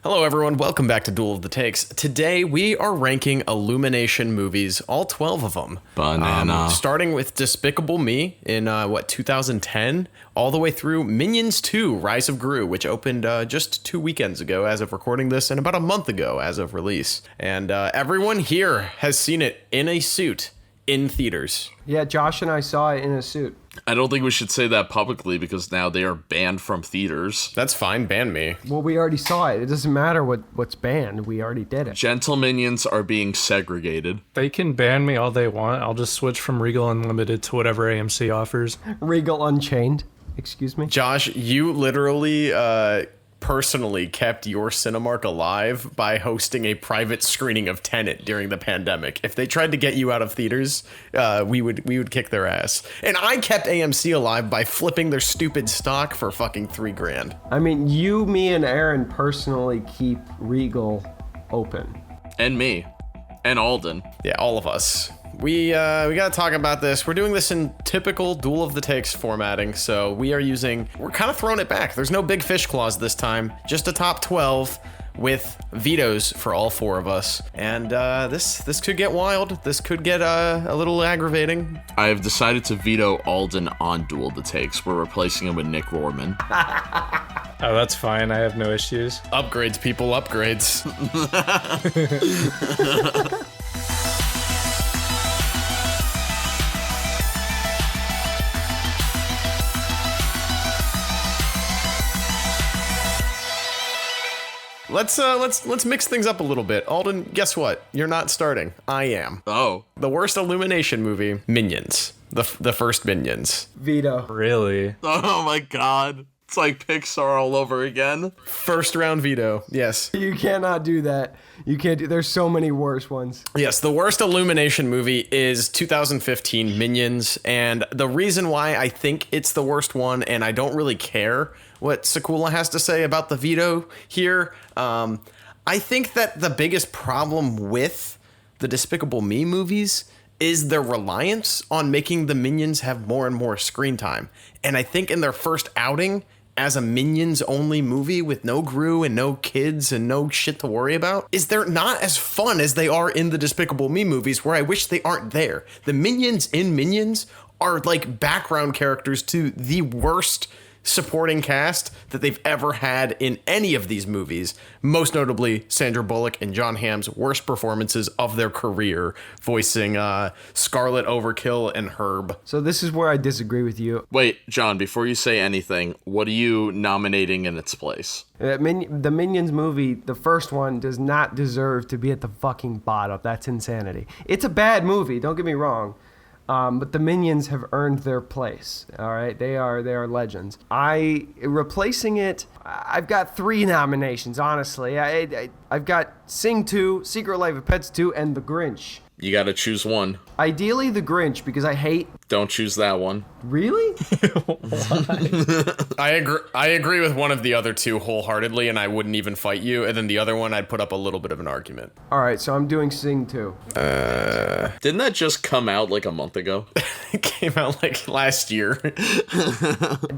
Hello, everyone. Welcome back to Duel of the Takes. Today, we are ranking Illumination movies, all 12 of them. Banana. Starting with Despicable Me in, 2010, all the way through Minions 2, Rise of Gru, which opened just 2 weekends ago as of recording this, and about a month ago as of release. And everyone here has seen it in a suit in theaters. Yeah, Josh and I saw it in a suit. I don't think we should say that publicly because now they are banned from theaters. That's fine, ban me. Well, we already saw it. It doesn't matter what's banned. We already did it. Gentleminions are being segregated. They can ban me all they want. I'll just switch from Regal Unlimited to whatever AMC offers. Regal Unchained. Excuse me. Josh, you literally personally kept your Cinemark alive by hosting a private screening of Tenet during the pandemic. If they tried to get you out of theaters, we would kick their ass. And I kept AMC alive by flipping their stupid stock for fucking $3,000. I mean, you, me, and Aaron personally keep Regal open. And me. And Alden. Yeah, all of us. We gotta talk about this. We're doing this in typical Duel of the Takes formatting, so we're kind of throwing it back. There's no big fish clause this time, just a top 12 with vetoes for all 4 of us. And this could get wild. This could get a little aggravating. I have decided to veto Alden on Duel of the Takes. We're replacing him with Nick Rorman. Oh, that's fine. I have no issues. Upgrades, people, upgrades. Let's mix things up a little bit. Alden, guess what? You're not starting. I am. Oh. The worst Illumination movie, Minions. The first Minions. Veto. Really? Oh my god. It's like Pixar all over again. First round veto. Yes. You cannot do that. You can't do. There's so many worse ones. Yes, the worst Illumination movie is 2015 Minions, and the reason why I think it's the worst one, and I don't really care what Sekula has to say about the veto here, I think that the biggest problem with the Despicable Me movies is their reliance on making the Minions have more and more screen time. And I think in their first outing as a Minions-only movie with no Gru and no kids and no shit to worry about, is they're not as fun as they are in the Despicable Me movies, where I wish they aren't there. The Minions in Minions are like background characters to the worst supporting cast that they've ever had in any of these movies, most notably Sandra Bullock and John Hamm's worst performances of their career, voicing Scarlet Overkill and Herb. So this is where I disagree with you. Wait, John, before you say anything, what are you nominating in its place? The Minions movie, the first one, does not deserve to be at the fucking bottom. That's insanity. It's a bad movie, don't get me wrong. But the Minions have earned their place. All right, they are legends. Replacing it, I've got 3 nominations. Honestly, I've got Sing 2, Secret Life of Pets 2, and The Grinch. You gotta choose one. Ideally, The Grinch, because I hate. Don't choose that one. Really? I agree with one of the other 2 wholeheartedly, and I wouldn't even fight you. And then the other one, I'd put up a little bit of an argument. All right, so I'm doing Sing 2. Didn't that just come out like a month ago? It came out like last year.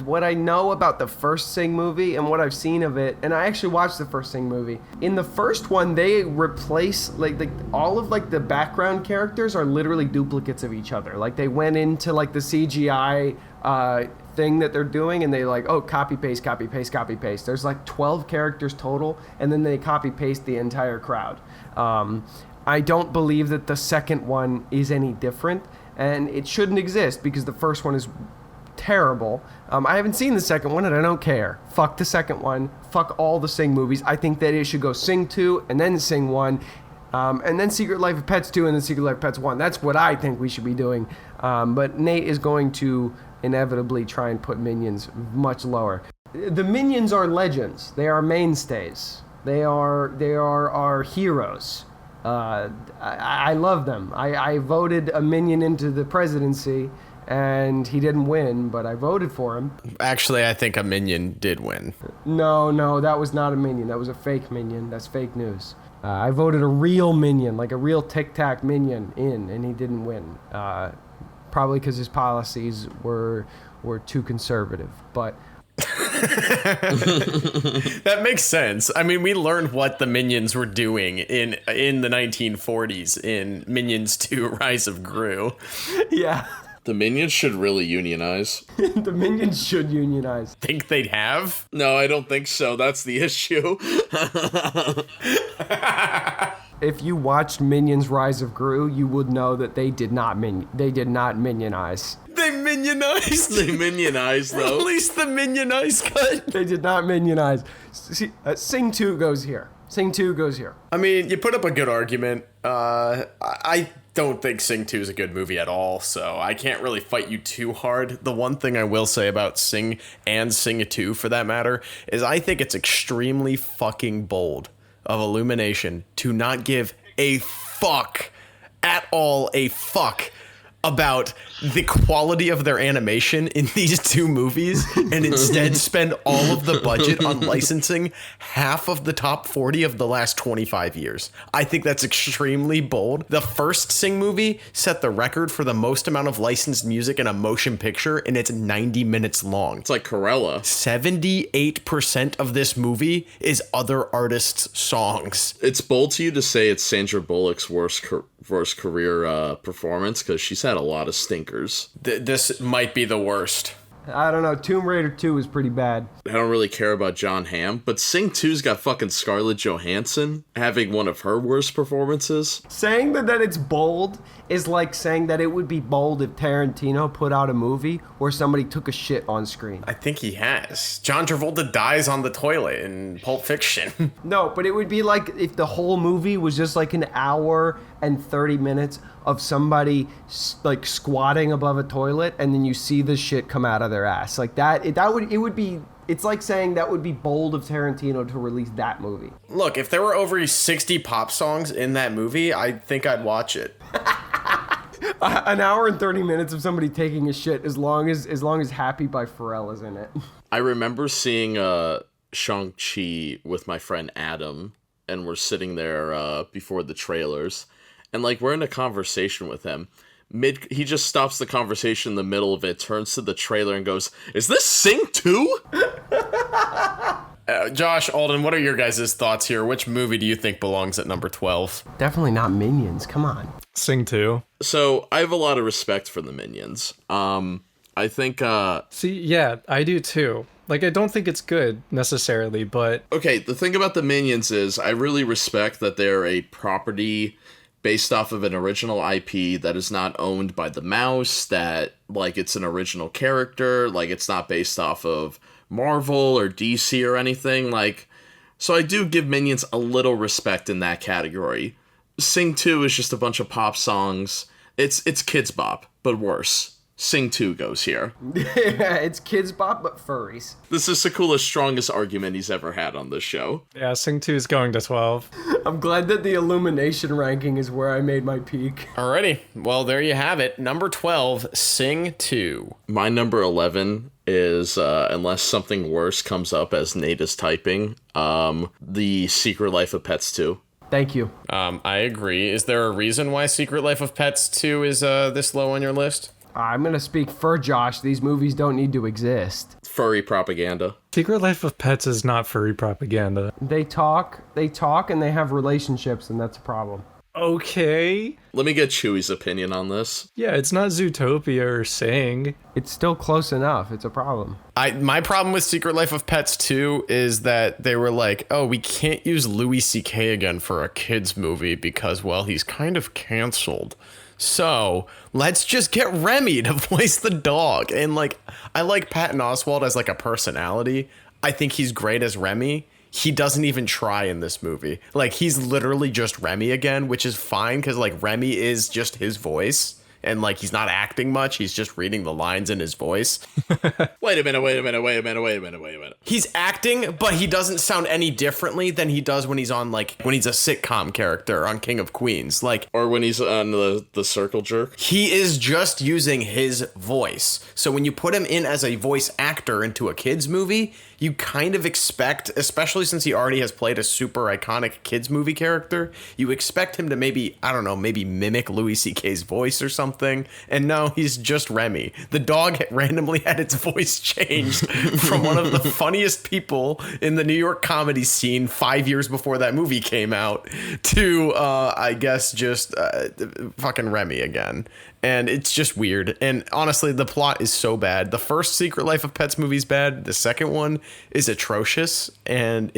What I know about the first Sing movie and what I've seen of it, and I actually watched the first Sing movie. In the first one, they replace like all of like the background characters are literally duplicates of each other. Like they went into like the CGI thing that they're doing, and they like, oh, copy paste, copy paste, copy paste. There's like 12 characters total, and then they copy paste the entire crowd. I don't believe that the second one is any different, and it shouldn't exist because the first one is terrible. I haven't seen the second one, and I don't care. Fuck the second one. Fuck all the Sing movies. I think that it should go Sing 2 and then Sing 1. And then Secret Life of Pets 2 and then Secret Life of Pets 1. That's what I think we should be doing. But Nate is going to inevitably try and put Minions much lower. The Minions are legends. They are mainstays. They are our heroes. I love them. I voted a Minion into the presidency, and he didn't win, but I voted for him. Actually, I think a Minion did win. No, that was not a Minion. That was a fake Minion. That's fake news. I voted a real Minion, like a real Tic Tac Minion in, and he didn't win. Probably because his policies were too conservative. But That makes sense. I mean, we learned what the Minions were doing in the 1940s in Minions 2: Rise of Gru. Yeah. The Minions should really unionize. The Minions should unionize. Think they'd have? No, I don't think so. That's the issue. If you watched Minions: Rise of Gru, you would know that they did not minionize. They minionized. They minionize, though. Release the minionized cut. They did not minionize. See, Sing 2 goes here. Sing 2 goes here. I mean, you put up a good argument. I don't think Sing 2 is a good movie at all, so I can't really fight you too hard. The one thing I will say about Sing and Sing 2, for that matter, is I think it's extremely fucking bold of Illumination to not give a fuck at all about the quality of their animation in these two movies and instead spend all of the budget on licensing half of the top 40 of the last 25 years. I think that's extremely bold. The first Sing movie set the record for the most amount of licensed music in a motion picture, and it's 90 minutes long. It's like Corella. 78% of this movie is other artists' songs. It's bold to you to say it's Sandra Bullock's worst career performance, because she's had a lot of stinkers. This might be the worst. I don't know. Tomb Raider 2 is pretty bad. I don't really care about John Hamm, but Sing 2's got fucking Scarlett Johansson having one of her worst performances. Saying that it's bold is like saying that it would be bold if Tarantino put out a movie where somebody took a shit on screen. I think he has. John Travolta dies on the toilet in Pulp Fiction. No, but it would be like if the whole movie was just like an hour and 30 minutes of somebody like squatting above a toilet, and then you see the shit come out of their ass. Like it's like saying that would be bold of Tarantino to release that movie. Look, if there were over 60 pop songs in that movie, I think I'd watch it. An hour and 30 minutes of somebody taking a shit, as long as Happy by Pharrell is in it. I remember seeing Shang-Chi with my friend Adam, and we're sitting there before the trailers, and like we're in a conversation with him. He just stops the conversation in the middle of it, turns to the trailer and goes, "Is this Sing 2?" Josh, Alden, what are your guys' thoughts here? Which movie do you think belongs at number 12? Definitely not Minions. Come on. Sing 2. So I have a lot of respect for the Minions. I think See, yeah, I do too. Like, I don't think it's good necessarily, but okay, the thing about the Minions is I really respect that they're a property based off of an original IP that is not owned by the mouse, that like it's an original character, like it's not based off of Marvel or DC or anything. Like, so I do give Minions a little respect in that category. Sing 2 is just a bunch of pop songs. It's Kids Bop, but worse. Sing 2 goes here. It's Kids Bop, but furries. This is Sekula's strongest argument he's ever had on this show. yeah, Sing 2 is going to 12. I'm glad that the Illumination ranking is where I made my peak. Alrighty, well, there you have it. Number 12, Sing 2. My number 11 is, unless something worse comes up as Nate is typing, The Secret Life of Pets 2. Thank you. I agree. Is there a reason why Secret Life of Pets 2 is this low on your list? I'm going to speak for Josh. These movies don't need to exist. Furry propaganda. Secret Life of Pets is not furry propaganda. They talk, and they have relationships, and that's a problem. Okay. Let me get Chewy's opinion on this. Yeah, it's not Zootopia or Sing. It's still close enough. It's a problem. My problem with Secret Life of Pets 2 is that they were like, oh, we can't use Louis C.K. again for a kid's movie because, well, he's kind of canceled. So let's just get Remy to voice the dog. And like, I like Patton Oswalt as like a personality. I think he's great as Remy. He doesn't even try in this movie. Like, he's literally just Remy again, which is fine because like Remy is just his voice. And like, he's not acting much. He's just reading the lines in his voice. Wait a minute. He's acting, but he doesn't sound any differently than he does when he's on when he's a sitcom character on King of Queens. Like, Or when he's on the Circle Jerk. he is just using his voice. So when you put him in as a voice actor into a kid's movie, you kind of expect, especially since he already has played a super iconic kids movie character, you expect him to maybe, I don't know, maybe mimic Louis C.K.'s voice or something. And no, he's just Remy. The dog randomly had its voice changed from one of the funniest people in the New York comedy scene 5 years before that movie came out to, I guess, just fucking Remy again. And it's just weird. And honestly, the plot is so bad. The first Secret Life of Pets movie is bad. The second one is atrocious, and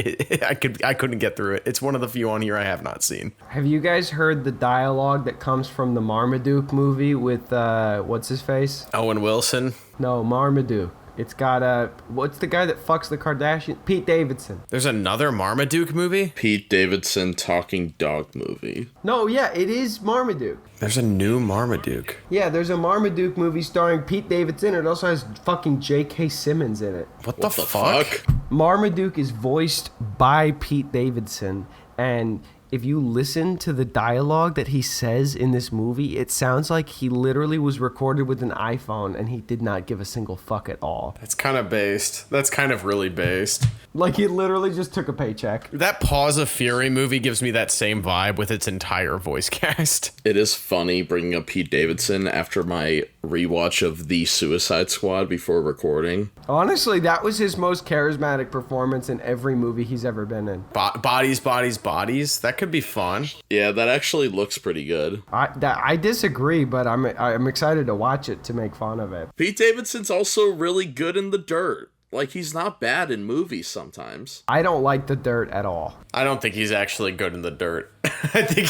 I couldn't get through it. It's one of the few on here I have not seen. Have you guys heard the dialogue that comes from the Marmaduke movie with what's his face? Owen Wilson. No, Marmaduke. It's got what's the guy that fucks the Kardashians? Pete Davidson. There's another Marmaduke movie? Pete Davidson talking dog movie. No, yeah, it is Marmaduke. There's a new Marmaduke. Yeah, there's a Marmaduke movie starring Pete Davidson. It also has fucking J.K. Simmons in it. What the fuck? Marmaduke is voiced by Pete Davidson, and if you listen to the dialogue that he says in this movie, it sounds like he literally was recorded with an iPhone and he did not give a single fuck at all. That's kind of based. That's kind of really based. Like he literally just took a paycheck. That Paws of Fury movie gives me that same vibe with its entire voice cast. It is funny bringing up Pete Davidson after my rewatch of The Suicide Squad before recording. Honestly, that was his most charismatic performance in every movie he's ever been in. Bodies. That could be fun. Yeah, that actually looks pretty good. I disagree, but I'm excited to watch it to make fun of it. Pete Davidson's also really good in The Dirt. Like, he's not bad in movies sometimes. I don't like The Dirt at all. I don't think he's actually good in The Dirt. I think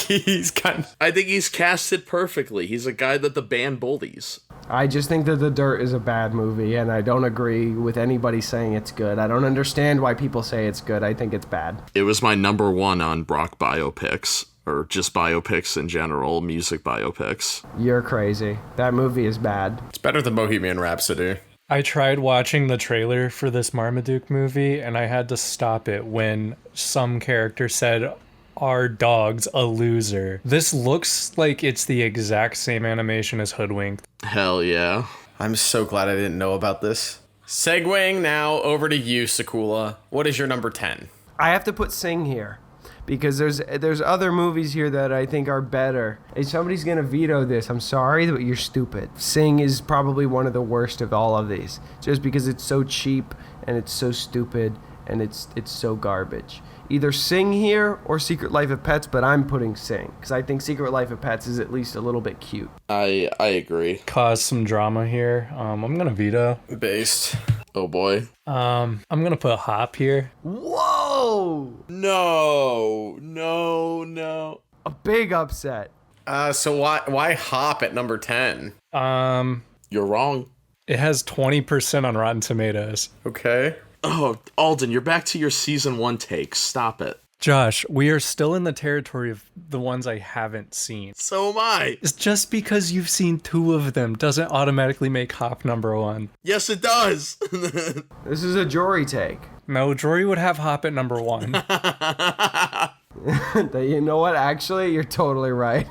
he's casted perfectly. He's a guy that the band bullies. I just think that The Dirt is a bad movie, and I don't agree with anybody saying it's good. I don't understand why people say it's good. I think it's bad. It was my number one on Brock biopics, or just biopics in general, music biopics. You're crazy. That movie is bad. It's better than Bohemian Rhapsody. I tried watching the trailer for this Marmaduke movie, and I had to stop it when some character said, "Our dog's a loser." This looks like it's the exact same animation as Hoodwinked. Hell yeah. I'm so glad I didn't know about this. Segueing now over to you, Sekula. What is your number 10? I have to put Sing here, because there's other movies here that I think are better. If somebody's gonna veto this, I'm sorry, but you're stupid. Sing is probably one of the worst of all of these, just because it's so cheap and it's so stupid and it's so garbage. Either Sing here or Secret Life of Pets, but I'm putting Sing because I think Secret Life of Pets is at least a little bit cute. I agree. Cause some drama here. I'm gonna veto. Based. Oh boy. I'm gonna put Hop here. Whoa! No. A big upset. So why Hop at number 10? You're wrong. It has 20% on Rotten Tomatoes. Okay. Oh, Alden, you're back to your season 1 takes. Stop it. Josh, we are still in the territory of the ones I haven't seen. So am I. It's just because you've seen 2 of them doesn't automatically make Hop number 1. Yes, it does. This is a Jory take. No, Jory would have Hop at number 1. You know what? Actually, you're totally right.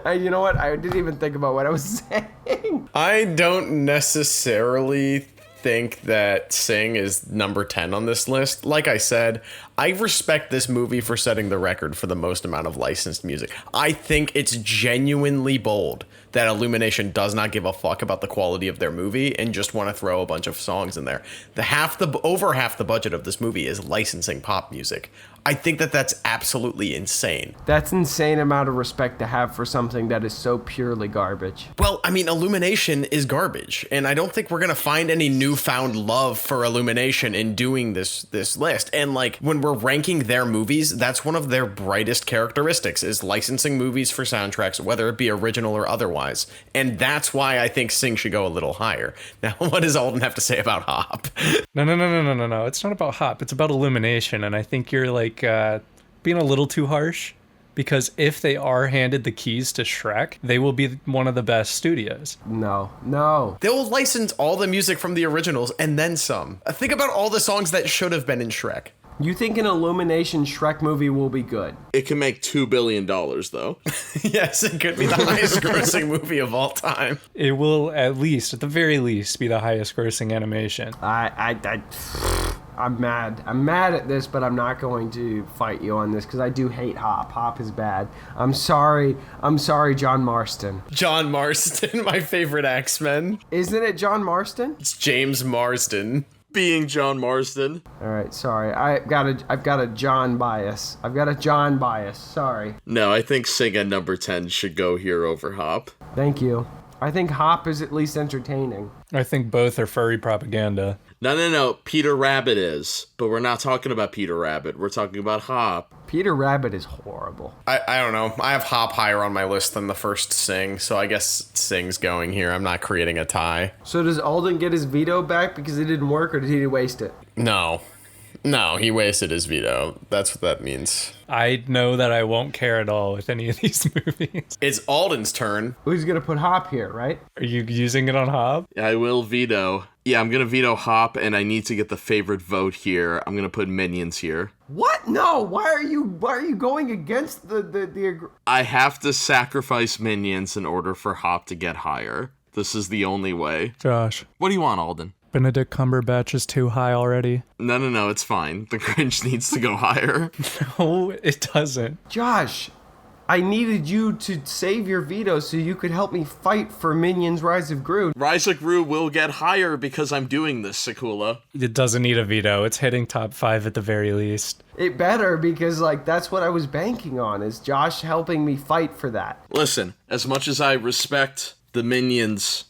You know what? I didn't even think about what I was saying. I don't necessarily think that Sing is number 10 on this list. Like I said, I respect this movie for setting the record for the most amount of licensed music. I think it's genuinely bold that Illumination does not give a fuck about the quality of their movie and just want to throw a bunch of songs in there. Over half the budget of this movie is licensing pop music. I think that that's absolutely insane. That's insane amount of respect to have for something that is so purely garbage. Well, I mean, Illumination is garbage, and I don't think we're gonna find any newfound love for Illumination in doing this list. And like, when we're ranking their movies, that's one of their brightest characteristics, is licensing movies for soundtracks, whether it be original or otherwise. And that's why I think Sing should go a little higher. Now, what does Alden have to say about Hop? No. It's not about Hop. It's about Illumination, and I think you're like being a little too harsh, because if they are handed the keys to Shrek, they will be one of the best studios. No. They'll license all the music from the originals and then some. Think about all the songs that should have been in Shrek. You think an Illumination Shrek movie will be good? It can make $2 billion, though. Yes, it could be the highest grossing movie of all time. It will at the very least, be the highest grossing animation. I'm mad. I'm mad at this, but I'm not going to fight you on this because I do hate Hop. Hop is bad. I'm sorry. I'm sorry, John Marston. John Marston, my favorite X-Men. Isn't it John Marston? It's James Marsden. Being John Marsden. All right, sorry. I've got a John bias. I've got a John bias. Sorry. No, I think Sing at number 10 should go here over Hop. Thank you. I think Hop is at least entertaining. I think both are furry propaganda. No. Peter Rabbit is. But we're not talking about Peter Rabbit. We're talking about Hop. Peter Rabbit is horrible. I don't know. I have Hop higher on my list than the first Sing, so I guess Sing's going here. I'm not creating a tie. So does Alden get his veto back because it didn't work, or did he waste it? No, he wasted his veto. That's what that means. I know that I won't care at all with any of these movies. It's Alden's turn. Who's going to put Hop here, right? Are you using it on Hob? I will veto. Yeah, I'm going to veto Hop, and I need to get the favorite vote here. I'm going to put Minions here. What? No. Why are you going against the I have to sacrifice Minions in order for Hop to get higher. This is the only way. Josh, What do you want, Alden? Benedict Cumberbatch is too high already. No, it's fine. The Grinch needs to go higher. No, it doesn't. Josh, I needed you to save your veto so you could help me fight for Minions Rise of Gru. Rise of Gru will get higher because I'm doing this, Sekula. It doesn't need a veto. It's hitting top 5 at the very least. It better because that's what I was banking on, is Josh helping me fight for that. Listen, as much as I respect the Minions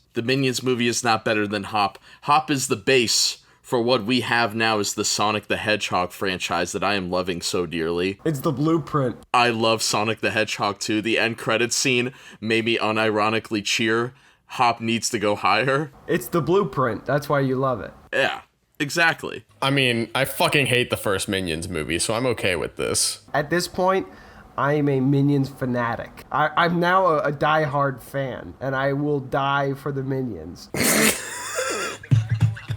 movie is not better than Hop. Hop is the base for what we have now is the Sonic the Hedgehog franchise that I am loving so dearly. It's the blueprint. I love Sonic the Hedgehog 2. The end credits scene made me unironically cheer. Hop needs to go higher. It's the blueprint. That's why you love it. Yeah, exactly. I mean, I fucking hate the first Minions movie, so I'm okay with this. At this point, I am a Minions fanatic. I'm now a diehard fan, and I will die for the Minions.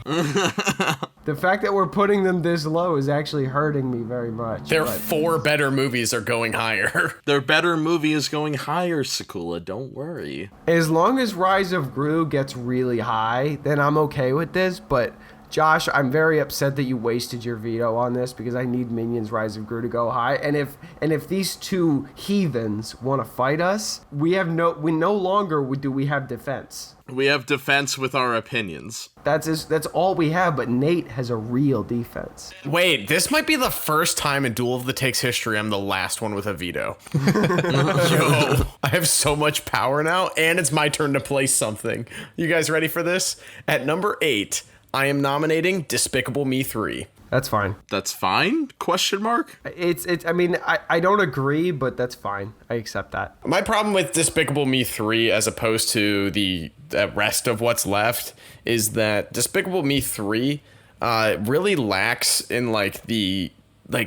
The fact that we're putting them this low is actually hurting me very much. Their 4 better movies are going higher. Their better movie is going higher, Sekula. Don't worry. As long as Rise of Gru gets really high, then I'm okay with this, but Josh, I'm very upset that you wasted your veto on this because I need Minions Rise of Gru to go high. And if these two heathens want to fight us, we no longer do we have defense. We have defense with our opinions. That's all we have, but Nate has a real defense. Wait, this might be the first time in Duel of the Takes history I'm the last one with a veto. Yo, I have so much power now, and it's my turn to place something. You guys ready for this? At number 8, I am nominating Despicable Me 3. That's fine. That's fine? Question mark? I mean, I don't agree, but that's fine. I accept that. My problem with Despicable Me 3 as opposed to the rest of what's left is that Despicable Me 3 really lacks in the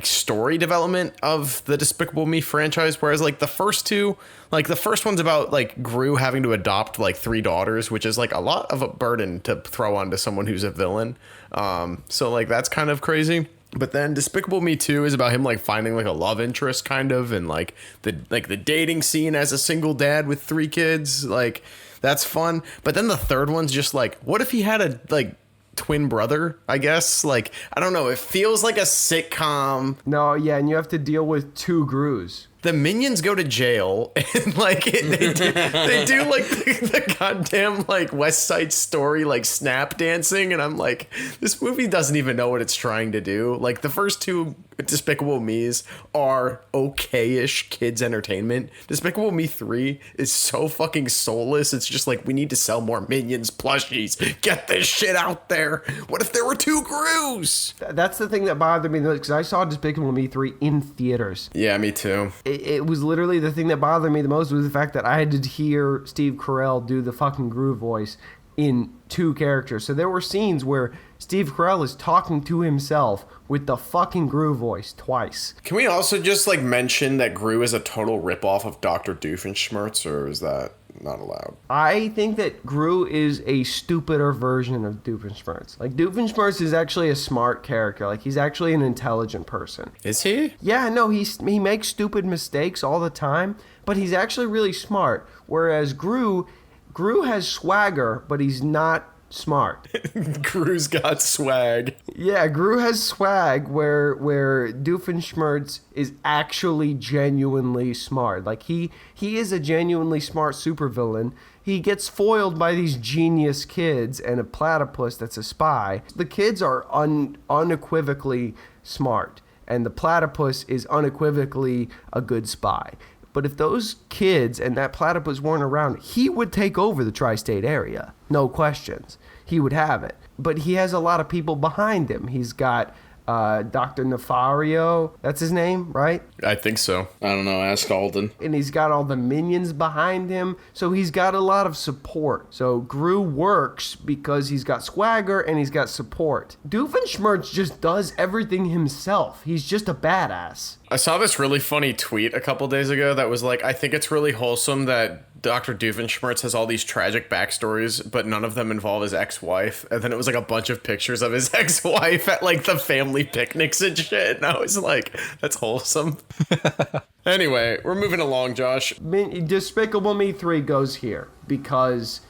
story development of the Despicable Me franchise, whereas the first two, the first one's about Gru having to adopt 3 daughters, which is a lot of a burden to throw onto someone who's a villain. So that's kind of crazy. But then Despicable Me 2 is about him finding a love interest kind of, and the dating scene as a single dad with 3 kids, that's fun. But then the third one's just what if he had a twin brother, I guess? I don't know, it feels like a sitcom. No, yeah, and you have to deal with 2 Grus. The Minions go to jail and they do the goddamn West Side Story snap dancing, and I'm this movie doesn't even know what it's trying to do. The first 2 Despicable Me's are okay-ish kids entertainment. Despicable Me 3 is so fucking soulless. It's just we need to sell more Minions plushies. Get this shit out there. What if there were 2 Grus? That's the thing that bothered me, because I saw Despicable Me 3 in theaters. Yeah, me too. It was literally the thing that bothered me the most was the fact that I had to hear Steve Carell do the fucking Gru voice in 2 characters. So there were scenes where Steve Carell is talking to himself with the fucking Gru voice twice. Can we also just mention that Gru is a total ripoff of Dr. Doofenshmirtz, or is that not allowed? I think that Gru is a stupider version of Doofenshmirtz. Doofenshmirtz is actually a smart character. He's actually an intelligent person. Is he? Yeah, no, he makes stupid mistakes all the time, but he's actually really smart. Whereas Gru has swagger, but he's not smart. Gru's got swag. Yeah, Gru has swag where Doofenshmirtz is actually genuinely smart. Like he is a genuinely smart supervillain. He gets foiled by these genius kids and a platypus that's a spy. The kids are unequivocally smart, and the platypus is unequivocally a good spy. But if those kids and that platypus weren't around, he would take over the tri-state area. No questions. He would have it. But he has a lot of people behind him. He's got Dr. Nefario. That's his name, right? I think so. I don't know. Ask Alden. And he's got all the minions behind him. So he's got a lot of support. So Gru works because he's got swagger and he's got support. Doofenshmirtz just does everything himself. He's just a badass. I saw this really funny tweet a couple days ago that was like, I think it's really wholesome that Dr. Doofenshmirtz has all these tragic backstories, but none of them involve his ex-wife. And then it was like a bunch of pictures of his ex-wife at like the family picnics and shit. And I was like, that's wholesome. Anyway, we're moving along, Josh. Despicable Me 3 goes here because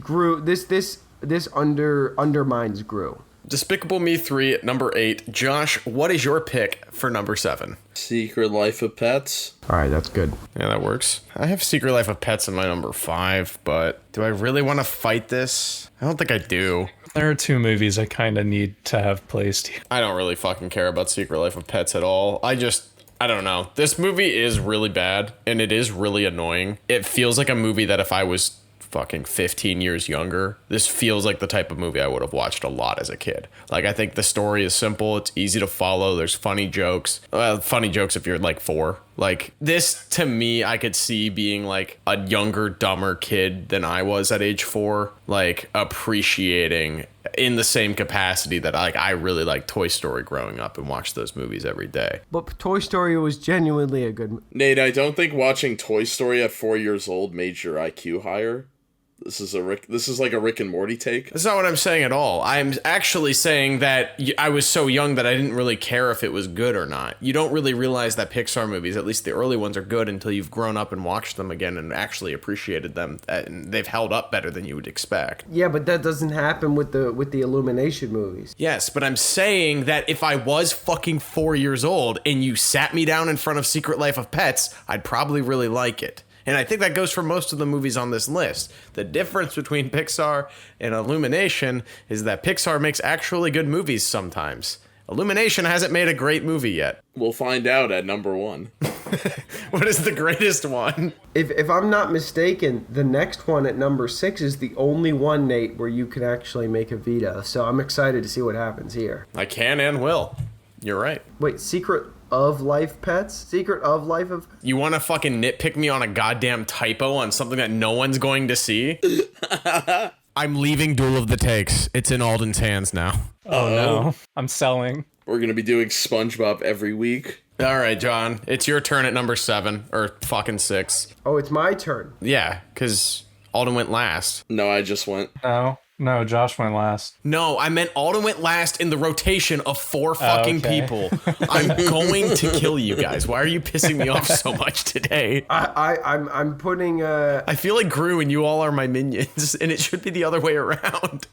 Gru, this undermines Gru. Despicable Me 3 at number 8. Josh, what is your pick for number 7? Secret Life of Pets. All right, that's good. Yeah, that works. I have Secret Life of Pets in my number 5, but do I really want to fight this? I don't think I do. There are two movies I kind of need to have placed here. I don't really fucking care about Secret Life of Pets at all. I don't know. This movie is really bad, and it is really annoying. It feels like a movie that if I was fucking 15 years younger, this feels like the type of movie I would have watched a lot as a kid. Like, I think the story is simple, it's easy to follow, there's funny jokes. Funny jokes if you're like 4. Like, this to me, I could see being like a younger, dumber kid than I was at age 4, like appreciating in the same capacity that I really like Toy Story growing up and watched those movies every day. But Toy Story was genuinely a good. Nate, I don't think watching Toy Story at 4 years old made your IQ higher. This is like a Rick and Morty take. That's not what I'm saying at all. I'm actually saying that I was so young that I didn't really care if it was good or not. You don't really realize that Pixar movies, at least the early ones, are good until you've grown up and watched them again and actually appreciated them. And they've held up better than you would expect. Yeah, but that doesn't happen with the Illumination movies. Yes, but I'm saying that if I was fucking 4 years old and you sat me down in front of Secret Life of Pets, I'd probably really like it. And I think that goes for most of the movies on this list. The difference between Pixar and Illumination is that Pixar makes actually good movies sometimes. Illumination hasn't made a great movie yet. We'll find out at number 1. What is the greatest one? If I'm not mistaken, the next one at number 6 is the only one, Nate, where you can actually make a veto. So I'm excited to see what happens here. I can and will. You're right. Wait, Secret of Life Pets? Secret of Life of... You want to fucking nitpick me on a goddamn typo on something that no one's going to see? I'm leaving Duel of the Takes. It's in Alden's hands now. Oh no, I'm selling. We're going to be doing SpongeBob every week. All right, John. It's your turn at number 7, or fucking 6. Oh, it's my turn. Yeah, because Alden went last. No, I just went. No, Josh went last. No, I meant Alden went last in the rotation of 4 fucking okay. people. I'm going to kill you guys. Why are you pissing me off so much today? I'm putting I feel like Gru and you all are my minions, and it should be the other way around.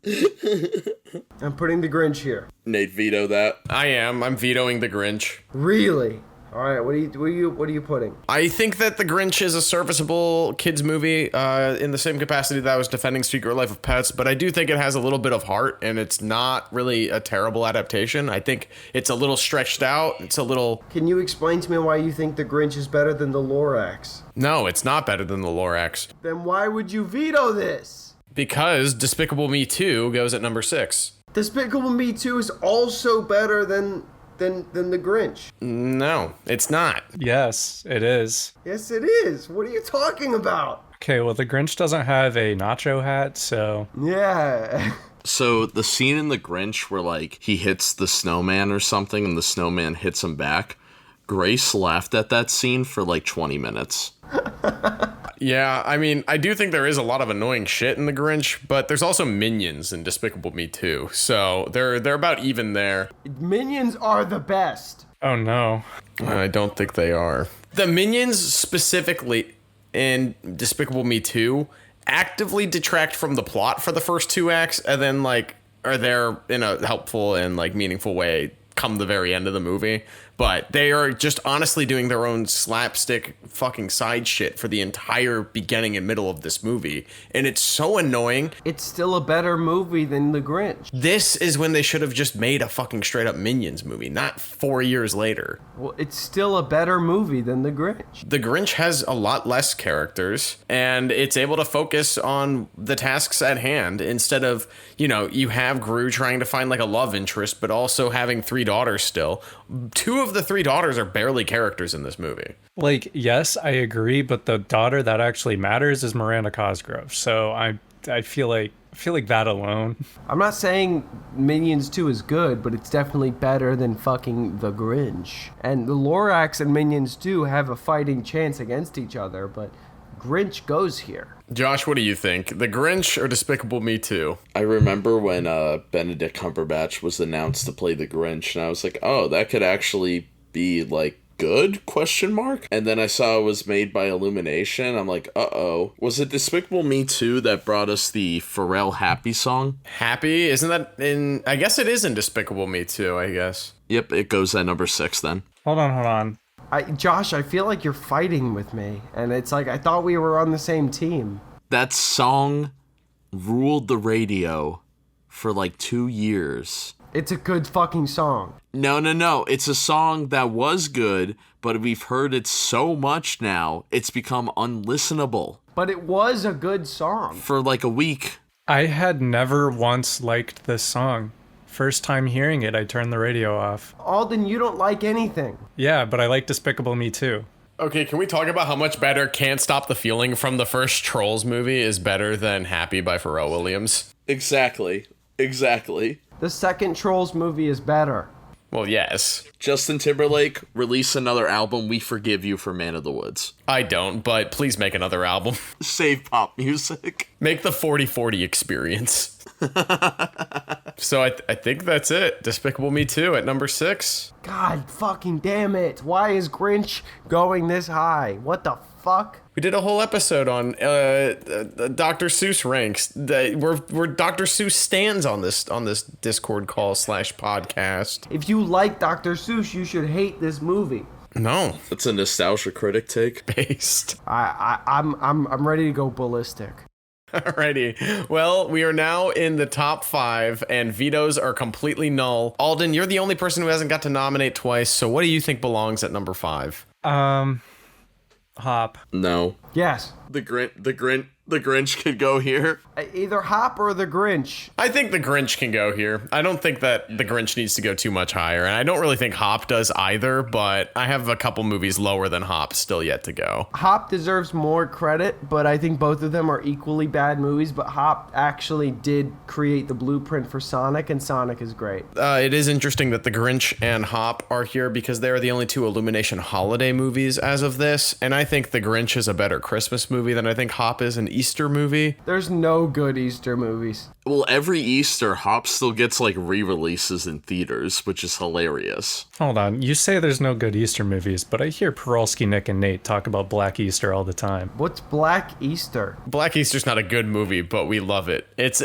I'm putting the Grinch here. Nate, veto that. I am. I'm vetoing the Grinch. Really? All right, what are you putting? I think that The Grinch is a serviceable kids movie in the same capacity that I was defending Secret Life of Pets, but I do think it has a little bit of heart, and it's not really a terrible adaptation. I think it's a little stretched out. It's a little... Can you explain to me why you think The Grinch is better than the Lorax? No, it's not better than the Lorax. Then why would you veto this? Because Despicable Me 2 goes at number 6. Despicable Me 2 is also better than the Grinch. No, it's not. Yes, it is. Yes, it is. What are you talking about? Okay, well, the Grinch doesn't have a nacho hat, so... Yeah. So the scene in The Grinch where, like, he hits the snowman or something and the snowman hits him back, Grace laughed at that scene for, like, 20 minutes. Yeah, I mean, I do think there is a lot of annoying shit in The Grinch, but there's also Minions in Despicable Me 2, so they're about even there. Minions are the best. Oh, no. I don't think they are. The Minions specifically in Despicable Me 2 actively detract from the plot for the first 2 acts, and then like are there in a helpful and like meaningful way come the very end of the movie. But they are just honestly doing their own slapstick fucking side shit for the entire beginning and middle of this movie. And it's so annoying. It's still a better movie than The Grinch. This is when they should have just made a fucking straight up Minions movie, not 4 years later. Well, it's still a better movie than The Grinch. The Grinch has a lot less characters, and it's able to focus on the tasks at hand instead of, you know, you have Gru trying to find like a love interest, but also having 3 daughters still. 2 of the 3 daughters are barely characters in this movie. Like, yes, I agree, but the daughter that actually matters is Miranda Cosgrove. So I feel like that alone. I'm not saying Minions 2 is good, but it's definitely better than fucking The Grinch. And the Lorax and Minions 2 have a fighting chance against each other, but Grinch goes here. Josh, what do you think? The Grinch or Despicable Me 2? I remember when Benedict Cumberbatch was announced to play the Grinch, and I was like, oh, that could actually be, like, good? ? And then I saw it was made by Illumination. I'm like, uh-oh. Was it Despicable Me 2 that brought us the Pharrell Happy song? Happy? Isn't that in... I guess it is in Despicable Me 2, I guess. Yep, it goes at number 6 then. Hold on. Josh, I feel like you're fighting with me, and it's like I thought we were on the same team. That song ruled the radio for like 2 years. It's a good fucking song. No. It's a song that was good, but we've heard it so much now, it's become unlistenable. But it was a good song. For like a week. I had never once liked this song. First time hearing it, I turned the radio off. Alden, you don't like anything. Yeah, but I like Despicable Me too. Okay, can we talk about how much better Can't Stop the Feeling from the first Trolls movie is better than Happy by Pharrell Williams? Exactly. The second Trolls movie is better. Well, yes. Justin Timberlake, release another album. We forgive you for Man of the Woods. I don't, but please make another album. Save pop music. Make the 40/40 experience. So I think that's it. Despicable Me 2 at number 6. God fucking damn it. Why is Grinch going this high? What the fuck? We did a whole episode on Dr. Seuss ranks. Where Dr. Seuss stands on this Discord call /podcast. If you like Dr. Seuss, you should hate this movie. No. That's a nostalgia critic take. Based. I'm ready to go ballistic. Alrighty. Well, we are now in the top 5, and vetoes are completely null. Alden, you're the only person who hasn't got to nominate twice, so what do you think belongs at number 5? Hop. No. Yes. The Grinch could go here. Either Hop or The Grinch. I think The Grinch can go here. I don't think that The Grinch needs to go too much higher, and I don't really think Hop does either, but I have a couple movies lower than Hop still yet to go. Hop deserves more credit, but I think both of them are equally bad movies, but Hop actually did create the blueprint for Sonic, and Sonic is great. It is interesting that The Grinch and Hop are here because they are the only 2 Illumination holiday movies as of this, and I think The Grinch is a better Christmas movie than I think Hop is an Easter movie. There's no good Easter movies. Well, every Easter, Hop still gets like re-releases in theaters, which is hilarious. Hold on. You say there's no good Easter movies, but I hear Peralski, Nick, and Nate talk about Black Easter all the time. What's Black Easter? Black Easter's not a good movie, but we love it. It's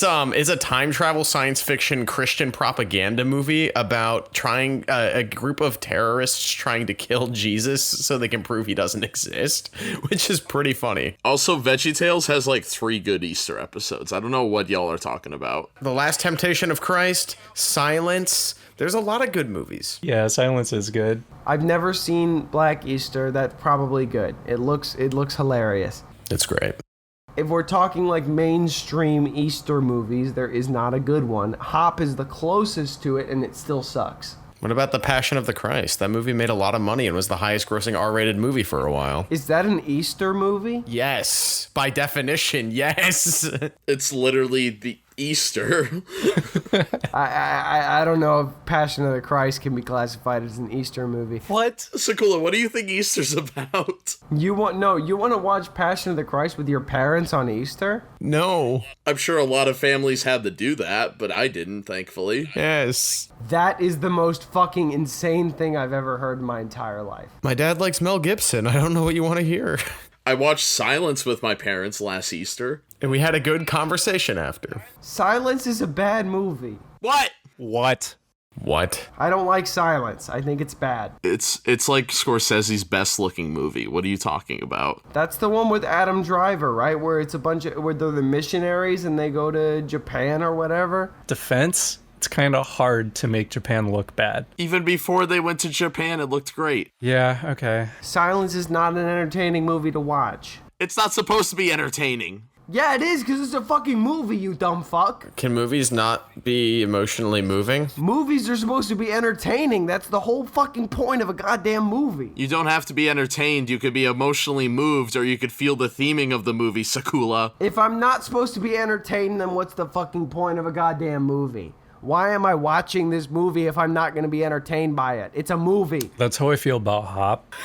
a time travel science fiction Christian propaganda movie about trying a group of terrorists trying to kill Jesus so they can prove he doesn't exist, which is pretty funny. Also, VeggieTales has like 3 good Easter episodes. I don't know what y'all are talking about. The Last Temptation of Christ, Silence. There's a lot of good movies. Yeah, Silence is good. I've never seen Black Easter. That's probably good. It looks hilarious. It's great. If we're talking like mainstream Easter movies, there is not a good one. Hop is the closest to it, and it still sucks. What about The Passion of the Christ? That movie made a lot of money and was the highest grossing R-rated movie for a while. Is that an Easter movie? Yes. By definition, yes. It's literally the Easter. I don't know if Passion of the Christ can be classified as an Easter movie. What? Sekula, what do you think Easter's about? You want to watch Passion of the Christ with your parents on Easter? No. I'm sure a lot of families had to do that, but I didn't, thankfully. Yes. That is the most fucking insane thing I've ever heard in my entire life. My dad likes Mel Gibson. I don't know what you want to hear. I watched Silence with my parents last Easter. And we had a good conversation after. Silence is a bad movie. What? What? I don't like Silence. I think it's bad. It's like Scorsese's best looking movie. What are you talking about? That's the one with Adam Driver, right? Where it's a bunch of, where they're the missionaries and they go to Japan or whatever. Defense, it's kind of hard to make Japan look bad. Even before they went to Japan, it looked great. Yeah, okay. Silence is not an entertaining movie to watch. It's not supposed to be entertaining. Yeah, it is, because it's a fucking movie, you dumb fuck. Can movies not be emotionally moving? Movies are supposed to be entertaining. That's the whole fucking point of a goddamn movie. You don't have to be entertained. You could be emotionally moved, or you could feel the theming of the movie, Sekula. If I'm not supposed to be entertained, then what's the fucking point of a goddamn movie? Why am I watching this movie if I'm not going to be entertained by it? It's a movie. That's how I feel about Hop.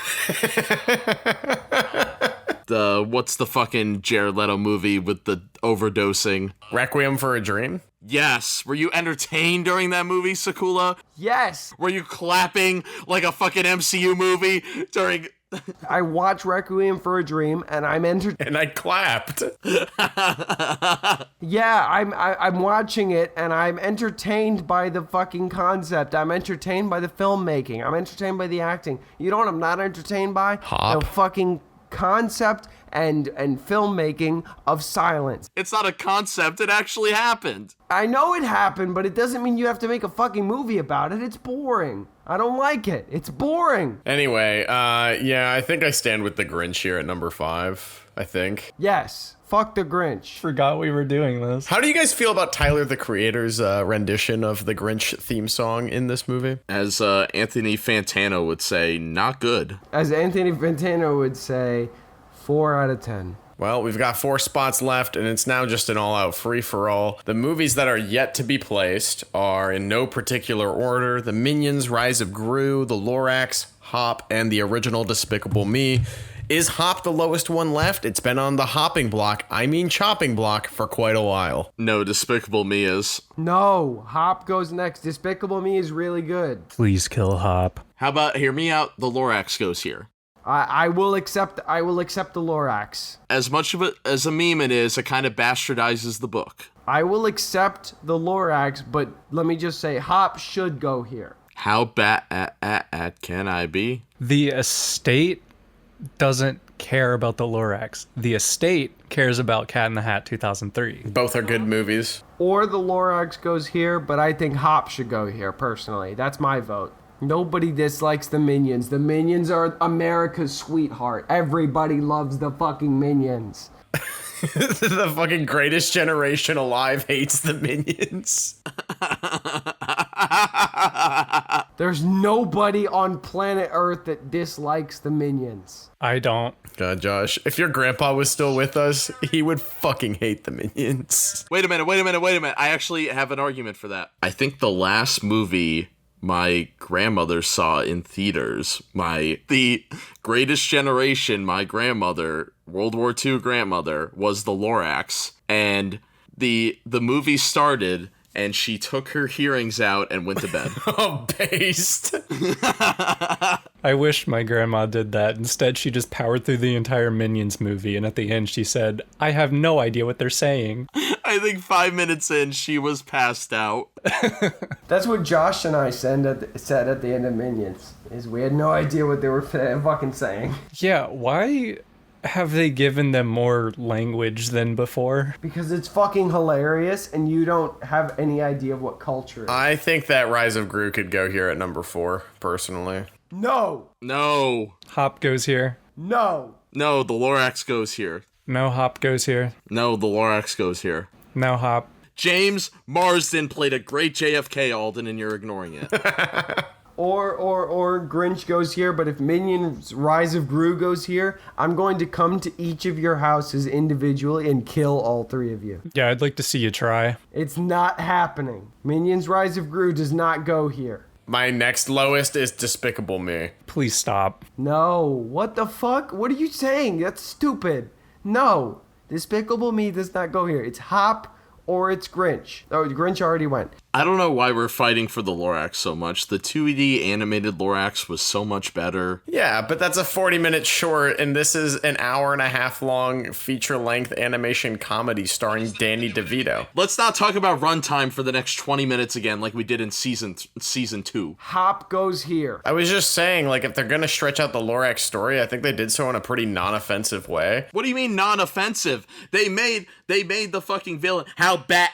What's the fucking Jared Leto movie with the overdosing? Requiem for a Dream? Yes. Were you entertained during that movie, Sekula? Yes. Were you clapping like a fucking MCU movie during... I watch Requiem for a Dream and I'm entertained. And I clapped. Yeah, I'm watching it and I'm entertained by the fucking concept. I'm entertained by the filmmaking. I'm entertained by the acting. You know what I'm not entertained by? Hop. The fucking concept and filmmaking of Silence. It's not a concept. It actually happened. I know it happened, but it doesn't mean you have to make a fucking movie about it. It's boring. I don't like it. It's boring. Anyway, yeah, I think I stand with the Grinch here at number 5, I think. Yes. Fuck the Grinch. Forgot we were doing this. How do you guys feel about Tyler, the Creator's rendition of the Grinch theme song in this movie? As Anthony Fantano would say, not good. As Anthony Fantano would say, 4 out of 10. Well, we've got 4 spots left, and it's now just an all-out free-for-all. The movies that are yet to be placed are, in no particular order, The Minions, Rise of Gru, The Lorax, Hop, and the original Despicable Me. Is Hop the lowest one left? It's been on the hopping block, chopping block, for quite a while. No, Despicable Me is. No, Hop goes next. Despicable Me is really good. Please kill Hop. How about, hear me out, the Lorax goes here. I will accept the Lorax. As much of it as a meme it is, it kind of bastardizes the book. I will accept the Lorax, but let me just say, Hop should go here. How bad can I be? The estate doesn't care about the Lorax. The estate cares about Cat in the Hat 2003. Both are good movies. Or the Lorax goes here, but I think Hop should go here, personally. That's my vote. Nobody dislikes the Minions. The Minions are America's sweetheart. Everybody loves the fucking Minions. The fucking greatest generation alive hates the Minions. There's nobody on planet Earth that dislikes the Minions. I don't. God, Josh, if your grandpa was still with us, he would fucking hate the Minions. Wait a minute. I actually have an argument for that. I think the last movie my grandmother saw in theaters, the greatest generation, my grandmother, World War II grandmother, was the Lorax, and the movie started and she took her hearings out and went to bed. Oh, based. I wish my grandma did that. Instead, she just powered through the entire Minions movie, and at the end she said, I have no idea what they're saying. I think 5 minutes in, she was passed out. That's what Josh and I said at the end of Minions, is we had no idea what they were fucking saying. Yeah, why have they given them more language than before? Because it's fucking hilarious and you don't have any idea of what culture is. I think that Rise of Gru could go here at number 4, personally. No! No. Hop goes here. No! No, the Lorax goes here. No, Hop goes here. No, the Lorax goes here. No, Hop. James Marsden played a great JFK, Alden, and you're ignoring it. Or Grinch goes here, but if Minions Rise of Gru goes here, I'm going to come to each of your houses individually and kill all 3 of you. Yeah, I'd like to see you try. It's not happening. Minions Rise of Gru does not go here. My next lowest is Despicable Me. Please stop. No, what the fuck? What are you saying? That's stupid. No, Despicable Me does not go here. It's Hop or it's Grinch. Oh, Grinch already went. I don't know why we're fighting for the Lorax so much. The 2D animated Lorax was so much better. Yeah, but that's a 40-minute short, and this is an hour and a half long feature-length animation comedy starring Danny DeVito. Let's not talk about runtime for the next 20 minutes again like we did in season 2. Hop goes here. I was just saying, like, if they're gonna stretch out the Lorax story, I think they did so in a pretty non-offensive way. What do you mean non-offensive? They made the fucking villain. How bad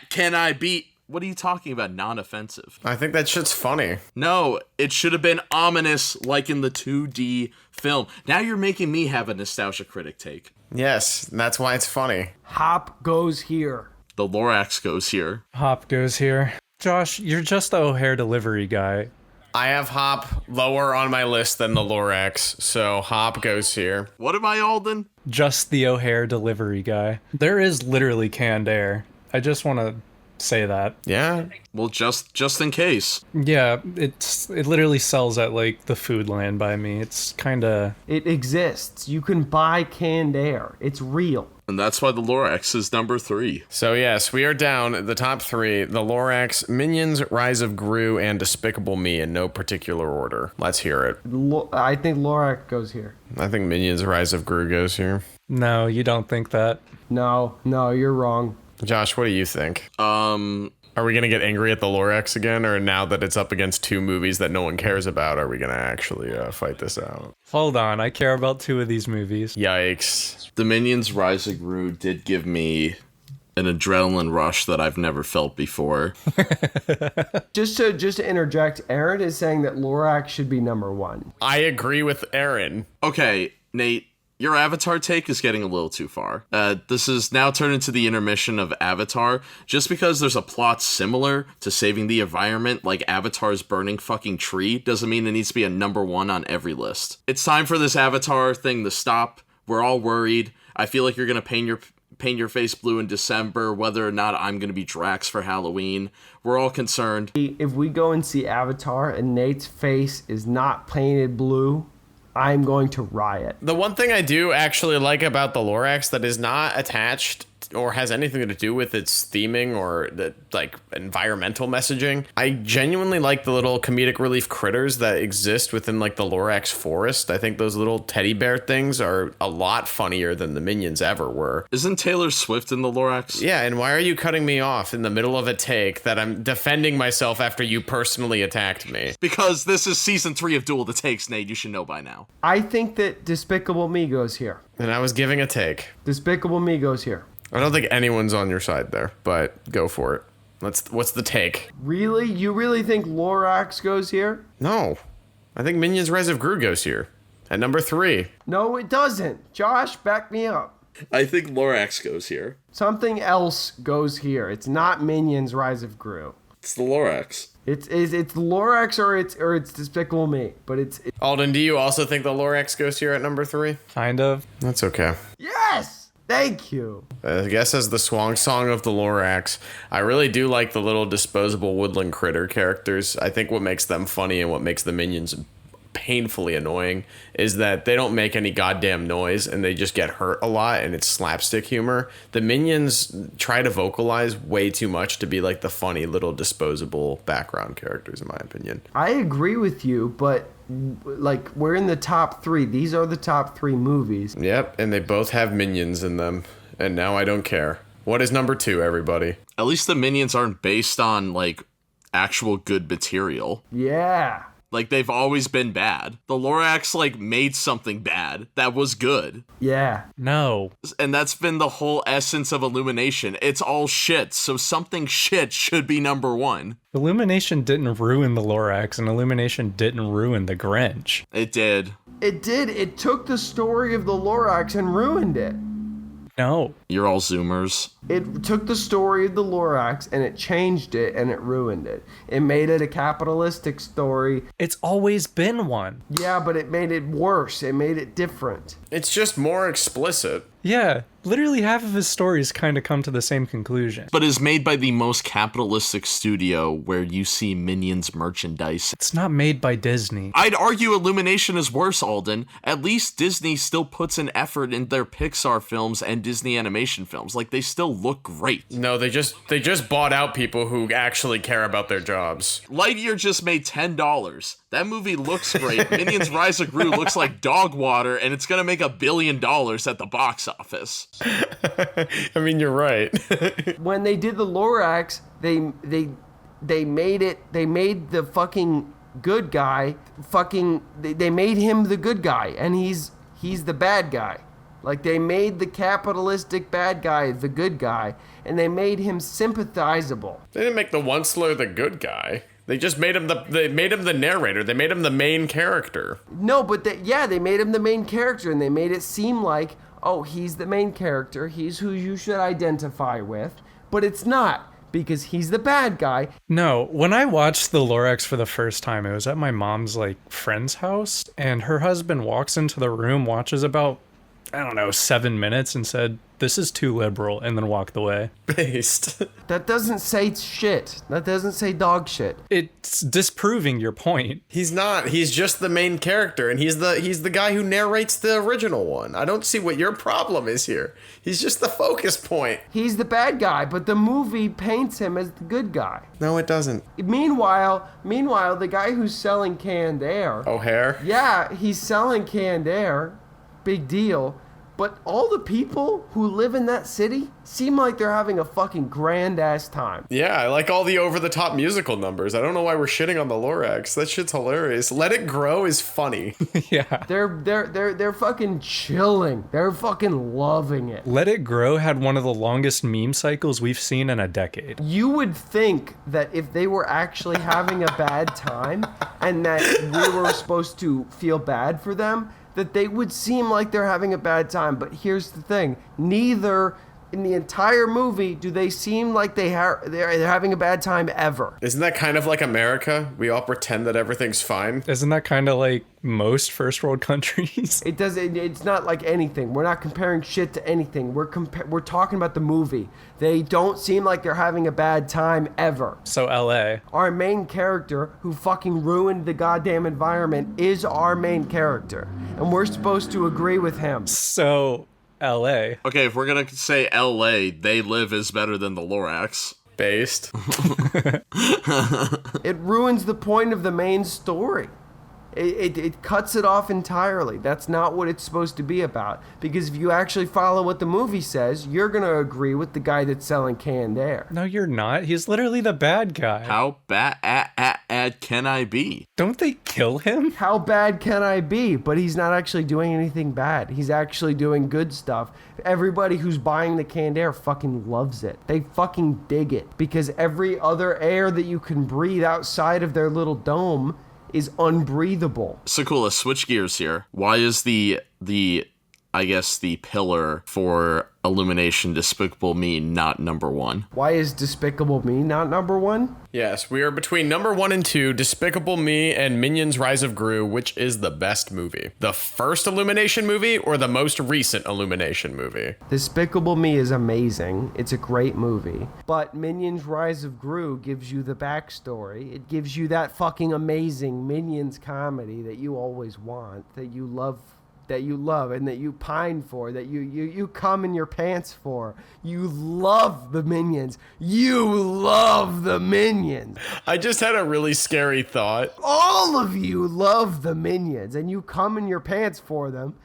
can I be? What are you talking about, non-offensive? I think that shit's funny. No, it should have been ominous like in the 2D film. Now you're making me have a nostalgia critic take. Yes, that's why it's funny. Hop goes here. The Lorax goes here. Hop goes here. Josh, you're just the O'Hare delivery guy. I have Hop lower on my list than the Lorax, so Hop goes here. What am I, Alden? Just the O'Hare delivery guy. There is literally canned air. I just want to say that. Yeah. Well, just in case. Yeah, it literally sells at like the Food Land by me. It's kind of... It exists. You can buy canned air. It's real. And that's why the Lorax is number 3. So yes, we are down at the top 3. The Lorax, Minions, Rise of Gru, and Despicable Me in no particular order. Let's hear it. I think Lorax goes here. I think Minions, Rise of Gru goes here. No, you don't think that. No, you're wrong. Josh, what do you think? Are we going to get angry at the Lorax again, or now that it's up against 2 movies that no one cares about, are we going to actually fight this out? Hold on, I care about 2 of these movies. Yikes. The Minions Rise of Gru did give me an adrenaline rush that I've never felt before. Just to interject, Aaron is saying that Lorax should be number 1. I agree with Aaron. Okay, Nate. Your Avatar take is getting a little too far. This is now turned into the intermission of Avatar. Just because there's a plot similar to saving the environment, like Avatar's burning fucking tree, doesn't mean it needs to be a number 1 on every list. It's time for this Avatar thing to stop. We're all worried. I feel like you're gonna paint your face blue in December, whether or not I'm gonna be Drax for Halloween. We're all concerned. If we go and see Avatar and Nate's face is not painted blue, I'm going to riot. The one thing I do actually like about the Lorax that is not attached or has anything to do with its theming or the like environmental messaging, I genuinely like the little comedic relief critters that exist within like the Lorax forest. I think those little teddy bear things are a lot funnier than the Minions ever were. Isn't Taylor Swift in the Lorax? Yeah, and why are you cutting me off in the middle of a take that I'm defending myself after you personally attacked me? Because this is season 3 of Duel the Takes, Nate. You should know by now. I think that Despicable Me goes here. And I was giving a take. Despicable Me goes here. I don't think anyone's on your side there, but go for it. What's the take? Really? You really think Lorax goes here? No. I think Minions Rise of Gru goes here. At number 3. No, it doesn't. Josh, back me up. I think Lorax goes here. Something else goes here. It's not Minions Rise of Gru. It's the Lorax. It's Lorax or it's Despicable Me, but it's Alden, do you also think the Lorax goes here at number 3? Kind of. That's okay. Yes! Thank you. I guess as the swan song of the Lorax, I really do like the little disposable woodland critter characters. I think what makes them funny and what makes the Minions painfully annoying is that they don't make any goddamn noise and they just get hurt a lot and it's slapstick humor. The Minions try to vocalize way too much to be like the funny little disposable background characters, in my opinion. I agree with you, but like we're in the top 3. These are the top 3 movies. Yep, and they both have Minions in them. And now I don't care. What is number 2, everybody? At least the Minions aren't based on, like, actual good material. Yeah. Like, they've always been bad. The Lorax, like, made something bad that was good. Yeah. No. And that's been the whole essence of Illumination. It's all shit, so something shit should be number 1. Illumination didn't ruin the Lorax, and Illumination didn't ruin the Grinch. It did. It did. It took the story of the Lorax and ruined it. No. You're all Zoomers. It took the story of the Lorax and it changed it and it ruined it. It made it a capitalistic story. It's always been one. Yeah, but it made it worse. It made it different. It's just more explicit. Yeah, literally half of his stories kind of come to the same conclusion. But is made by the most capitalistic studio where you see Minions merchandise. It's not made by Disney. I'd argue Illumination is worse, Alden. At least Disney still puts an effort in their Pixar films and Disney animation films. Like, they still look great. No, they just bought out people who actually care about their jobs. Lightyear just made $10. That movie looks great. Minions Rise of Gru looks like dog water, and it's gonna make $1 billion at the box office. I mean, you're right. When they did the Lorax, they made the fucking good guy they made him the good guy, and he's the bad guy. Like, they made the capitalistic bad guy the good guy, and they made him sympathizable. They didn't make the Onceler the good guy. They just made him the narrator. They made him the main character. No, but they made him the main character, and they made it seem like, oh, he's the main character, he's who you should identify with, but it's not, because he's the bad guy. No, when I watched the Lorax for the first time, it was at my mom's, friend's house, and her husband walks into the room, watches about, 7 minutes, and said, "This is too liberal," and then walked away. Based. That doesn't say shit. That doesn't say dog shit. It's disproving your point. He's not. He's just the main character, and he's the guy who narrates the original one. I don't see what your problem is here. He's just the focus point. He's the bad guy, but the movie paints him as the good guy. No, it doesn't. Meanwhile, the guy who's selling canned air. O'Hare? Yeah, he's selling canned air. Big deal. But all the people who live in that city seem like they're having a fucking grand-ass time. Yeah, I like all the over-the-top musical numbers. I don't know why we're shitting on the Lorax. That shit's hilarious. Let It Grow is funny. Yeah. They're fucking chilling. They're fucking loving it. Let It Grow had one of the longest meme cycles we've seen in a decade. You would think that if they were actually having a bad time and that we were supposed to feel bad for them, that they would seem like they're having a bad time. But here's the thing. Neither in the entire movie do they seem like they're having a bad time ever. Isn't that kind of like America? We all pretend that everything's fine. Isn't that kind of like most first world countries? It's not like anything. We're not comparing shit to anything. We're talking about the movie. They don't seem like they're having a bad time ever. So LA. Our main character, who fucking ruined the goddamn environment, is our main character. And we're supposed to agree with him. So LA. Okay, if we're gonna say LA, They Live is better than the Lorax. Based. It ruins the point of the main story. It cuts it off entirely. That's not what it's supposed to be about. Because if you actually follow what the movie says, you're going to agree with the guy that's selling canned air. No, you're not. He's literally the bad guy. How bad can I be? Don't they kill him? How bad can I be? But he's not actually doing anything bad. He's actually doing good stuff. Everybody who's buying the canned air fucking loves it. They fucking dig it. Because every other air that you can breathe outside of their little dome is unbreathable. Sekula, switch gears here. Why is the pillar for Illumination Despicable Me not number one? Why is Despicable Me not number one? Yes, we are between number 1 and 2, Despicable Me and Minions Rise of Gru, which is the best movie? The first Illumination movie or the most recent Illumination movie? Despicable Me is amazing. It's a great movie. But Minions Rise of Gru gives you the backstory. It gives you that fucking amazing Minions comedy that you always want, that you love and that you pine for, that you come in your pants for. You love the Minions. You love the Minions. I just had a really scary thought. All of you love the Minions, and you come in your pants for them.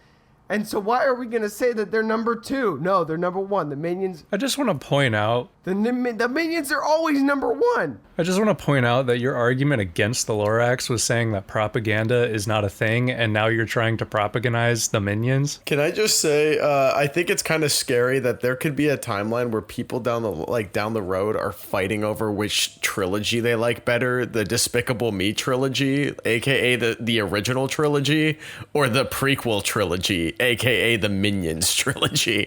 And so why are we going to say that they're number 2? No, they're number 1. The Minions... I just want to point out... The Minions are always number 1. I just want to point out that your argument against the Lorax was saying that propaganda is not a thing, and now you're trying to propagandize the Minions. Can I just say, I think it's kind of scary that there could be a timeline where people down the road are fighting over which trilogy they like better, the Despicable Me trilogy, aka the original trilogy, or the prequel trilogy, aka the Minions trilogy.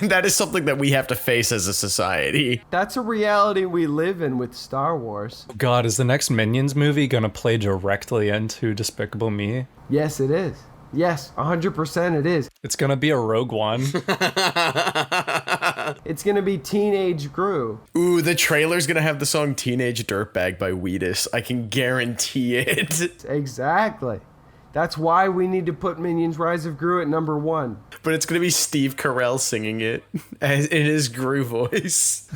That is something that we have to face as a society. That's a reality we live in with Star Wars. God, is the next Minions movie gonna play directly into Despicable Me? Yes, it is. Yes, 100% it is. It's gonna be a Rogue One. It's gonna be Teenage Gru. Ooh, the trailer's gonna have the song Teenage Dirtbag by Wheatus. I can guarantee it. Exactly. That's why we need to put Minions Rise of Gru at number 1. But it's gonna be Steve Carell singing it in his Gru voice.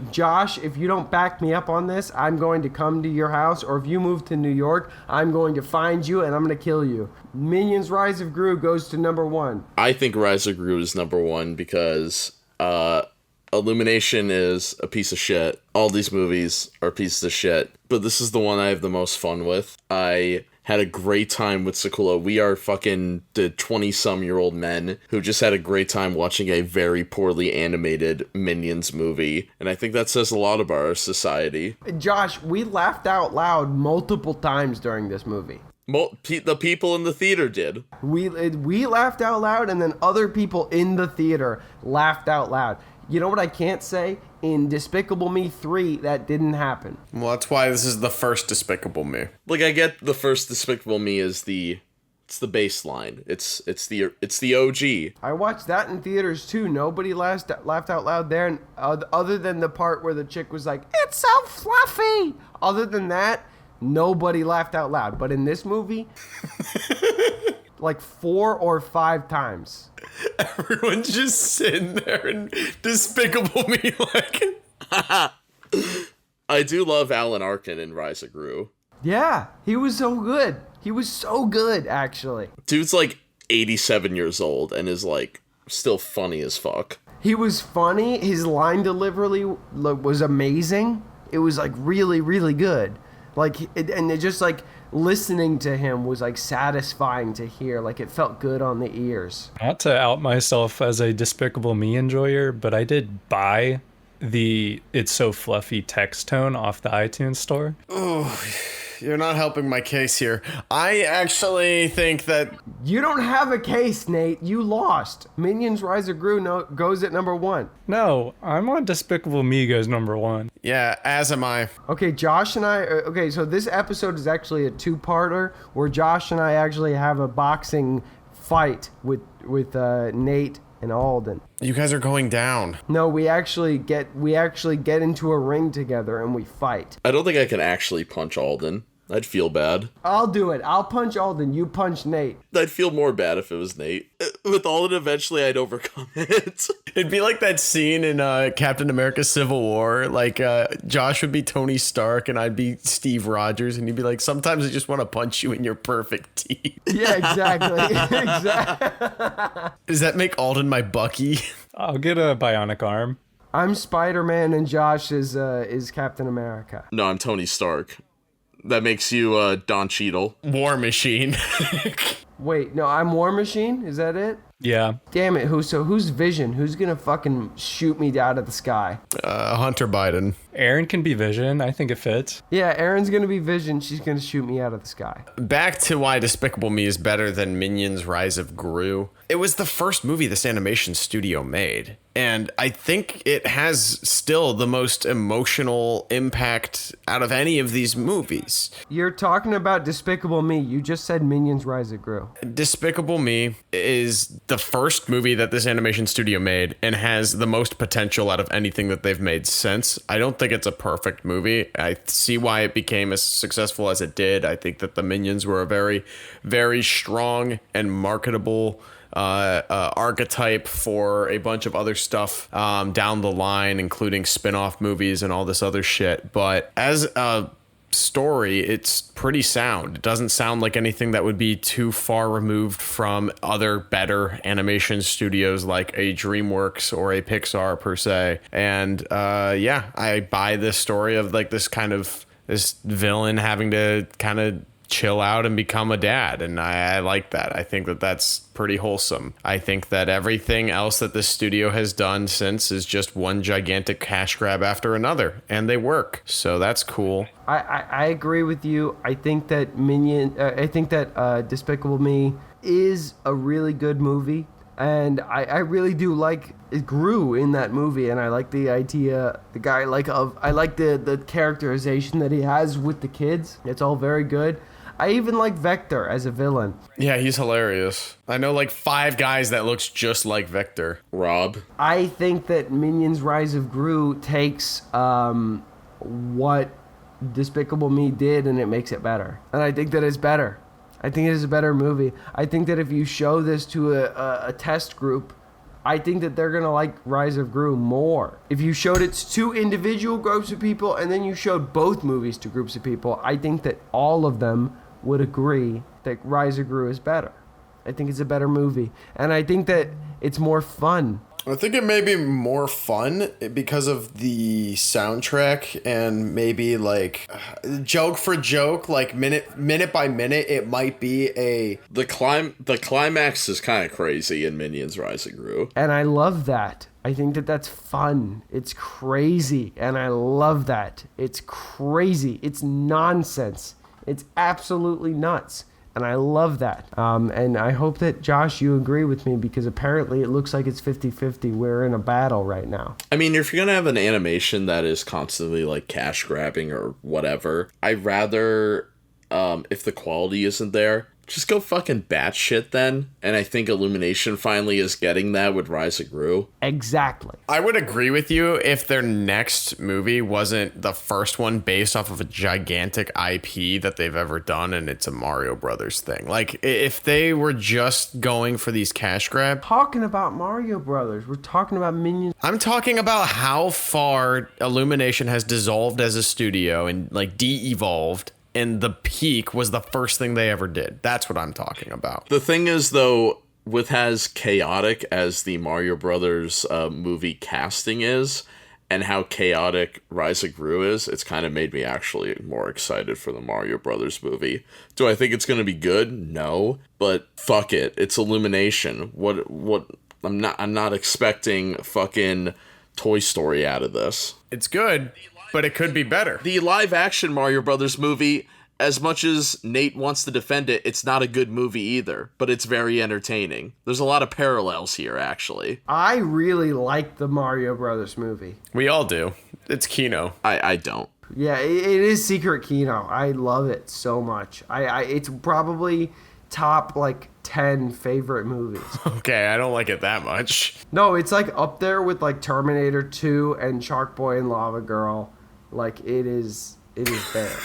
Josh, if you don't back me up on this, I'm going to come to your house, or if you move to New York, I'm going to find you and I'm going to kill you. Minions Rise of Gru goes to number 1. I think Rise of Gru is number 1 because Illumination is a piece of shit. All these movies are pieces of shit. But this is the one I have the most fun with. I had a great time with Sekula. We are fucking the 20-some-year-old men who just had a great time watching a very poorly animated Minions movie. And I think that says a lot about our society. Josh, we laughed out loud multiple times during this movie. The people in the theater did. We laughed out loud, and then other people in the theater laughed out loud. You know what I can't say? In Despicable Me 3, that didn't happen. Well, that's why this is the first Despicable Me. Like, I get the first Despicable Me is it's the baseline. It's the OG. I watched that in theaters too. Nobody laughed out loud there, and other than the part where the chick was like, "It's so fluffy." Other than that, nobody laughed out loud. But in this movie, like 4 or 5 times. Everyone's just sitting there in Despicable Me like... I do love Alan Arkin in Rise of Gru. Yeah, he was so good. He was so good, actually. Dude's like 87 years old and is like still funny as fuck. He was funny. His line delivery was amazing. It was like really, really good. And it just like listening to him was like satisfying to hear. Like it felt good on the ears. Not to out myself as a Despicable Me enjoyer, but I did buy the It's So Fluffy text tone off the iTunes store. Oh, you're not helping my case here. I actually think that... You don't have a case, Nate. You lost. Minions Rise of Gru goes at number 1. No, I'm on Despicable Me goes number 1. Yeah, as am I. Okay, Josh and I... Okay, so this episode is actually a 2-parter where Josh and I actually have a boxing fight with Nate and Alden. You guys are going down. No, we actually get into a ring together and we fight. I don't think I can actually punch Alden. I'd feel bad. I'll do it. I'll punch Alden. You punch Nate. I'd feel more bad if it was Nate. With Alden, eventually I'd overcome it. It'd be like that scene in Captain America Civil War. Like, Josh would be Tony Stark and I'd be Steve Rogers. And you'd be like, sometimes I just want to punch you in your perfect teeth. Yeah, exactly. Exactly. Does that make Alden my Bucky? I'll get a bionic arm. I'm Spider-Man and Josh is Captain America. No, I'm Tony Stark. That makes you Don Cheadle. War Machine. Wait, no, I'm War Machine? Is that it? Yeah. Damn it, who's Vision? Who's gonna fucking shoot me out of the sky? Hunter Biden. Aaron can be Vision. I think it fits. Yeah, Erin's gonna be Vision. She's gonna shoot me out of the sky. Back to why Despicable Me is better than Minions Rise of Gru. It was the first movie this animation studio made. And I think it has still the most emotional impact out of any of these movies. You're talking about Despicable Me. You just said Minions Rise of Gru. Despicable Me is the first movie that this animation studio made and has the most potential out of anything that they've made since. I don't think it's a perfect movie. I see why it became as successful as it did. I think that the Minions were a very, very strong and marketable archetype for a bunch of other stuff down the line, including spin-off movies and all this other shit. But as a story, it's pretty sound. It doesn't sound like anything that would be too far removed from other better animation studios like a DreamWorks or a Pixar per se. And yeah, I buy this story of like this villain having to kind of chill out and become a dad, and I like that. I think that that's pretty wholesome. I think that everything else that this studio has done since is just one gigantic cash grab after another, and they work, so that's cool. I agree with you. I think that Despicable Me is a really good movie, and I really do like it. Grew in that movie, and I like the idea, I like the characterization that he has with the kids. It's all very good. I even like Vector as a villain. Yeah, he's hilarious. I know like 5 guys that looks just like Vector. Rob. I think that Minions Rise of Gru takes what Despicable Me did and it makes it better. And I think that it's better. I think it is a better movie. I think that if you show this to a test group, I think that they're going to like Rise of Gru more. If you showed it to 2 individual groups of people and then you showed both movies to groups of people, I think that all of them would agree that Rise of Gru is better. I think it's a better movie. And I think that it's more fun. I think it may be more fun because of the soundtrack and maybe like joke for joke, like minute by minute, it might be a... The climax is kind of crazy in Minions Rise of Gru. And I love that. I think that that's fun. It's crazy. And I love that. It's crazy. It's nonsense. It's absolutely nuts. And I love that. And I hope that, Josh, you agree with me because apparently it looks like it's 50-50. We're in a battle right now. I mean, if you're going to have an animation that is constantly like cash grabbing or whatever, I'd rather, if the quality isn't there, just go fucking batshit then. And I think Illumination finally is getting that with Rise of Gru. Exactly. I would agree with you if their next movie wasn't the first one based off of a gigantic IP that they've ever done and it's a Mario Brothers thing. Like, if they were just going for these cash grab... Talking about Mario Brothers. We're talking about Minions. I'm talking about how far Illumination has dissolved as a studio and, like, de-evolved. And the peak was the first thing they ever did. That's what I'm talking about. The thing is, though, with as chaotic as the Mario Brothers movie casting is, and how chaotic Rise of Gru is, it's kind of made me actually more excited for the Mario Brothers movie. Do I think it's going to be good? No. But fuck it. It's Illumination. What I'm not expecting fucking Toy Story out of this. It's good, but it could be better. The live-action Mario Brothers movie, as much as Nate wants to defend it, it's not a good movie either, but it's very entertaining. There's a lot of parallels here, actually. I really like the Mario Brothers movie. We all do. It's Kino. I don't. Yeah, it is Secret Kino. I love it so much. It's probably top, 10 favorite movies. Okay, I don't like it that much. No, it's, up there with, Terminator 2 and Shark Boy and Lava Girl. It is there.